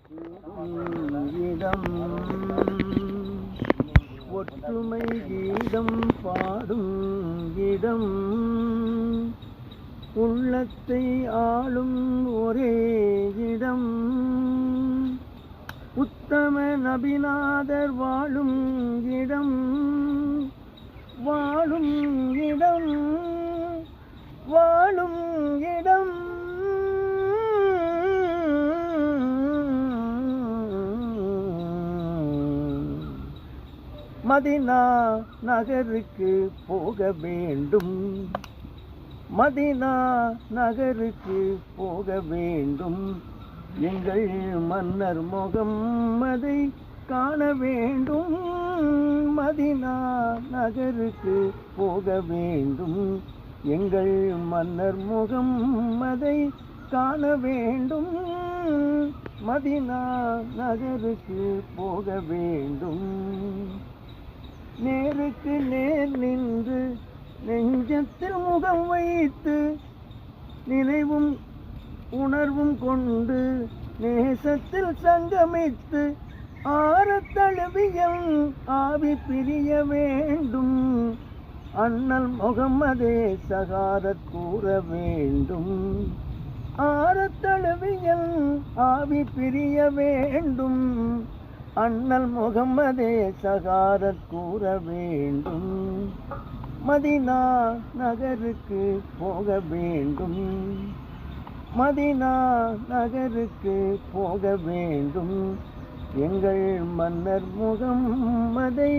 இடம் ஒற்றுமை கீதம் பாடும் இடம் உள்ளத்தை ஆளும் ஒரே இடம் உத்தம நபிநாதர் வாழும் இடம் வாழும் இடம் வாழும் இடம் மதினா நகருக்கு போக வேண்டும் மதினா நகருக்கு போக வேண்டும் எங்கள் மன்னர் முகம்மதை காண வேண்டும் மதினா நகருக்கு போக வேண்டும் எங்கள் மன்னர் முகம்மதை காண வேண்டும் மதினா நகருக்கு போக வேண்டும் நேருக்கு நேர் நின்று நெஞ்சத்தில் முகம் வைத்து நினைவும் உணர்வும் கொண்டு நேசத்தில் சங்கமித்து ஆரத்தழுவியம் ஆவி பிரிய வேண்டும் அண்ணல் முகம்மதே சகாரத் கூற வேண்டும் ஆரத்தழுவியம் ஆவி பிரிய வேண்டும் அண்ணல் முகம்மதே சகாரத் கூற வேண்டும் மதினா நகருக்கு போக வேண்டும் மதினா நகருக்கு போக வேண்டும் எங்கள் மன்னர் முகம்மதை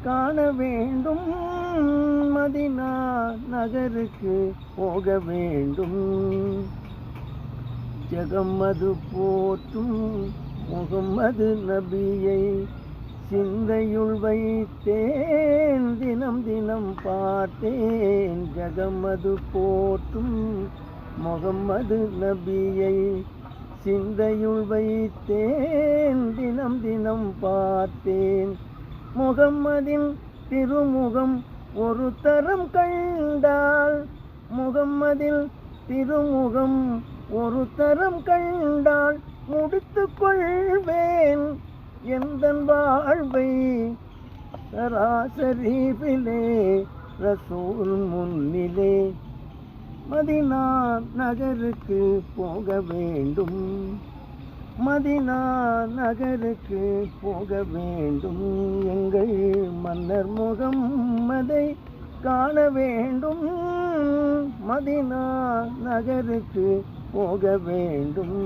காண வேண்டும் மதினா நகருக்கு போக வேண்டும் ஜகம்மது போற்றும் முகம்மது நபியை சிந்தையுள் வைத்தேன் தினம் தினம் பார்த்தேன் ஜகம்மது போற்றும் முகம்மது நபியை சிந்தையுள் வைத்தேன் தினம் தினம் பார்த்தேன் முகம்மதின் திருமுகம் ஒரு தரம் கண்டால் முகம்மதில் திருமுகம் ஒரு தரம் கண்டால் முடித்து கொள்வேன் எந்தன் வாழ்வை சராசரீபிலே ரசூல் முன்னிலே மதினா நகருக்கு போக வேண்டும் மதினா நகருக்கு போக வேண்டும் எங்கள் மன்னர் முகம்மதை காண வேண்டும் மதினா நகருக்கு போக வேண்டும்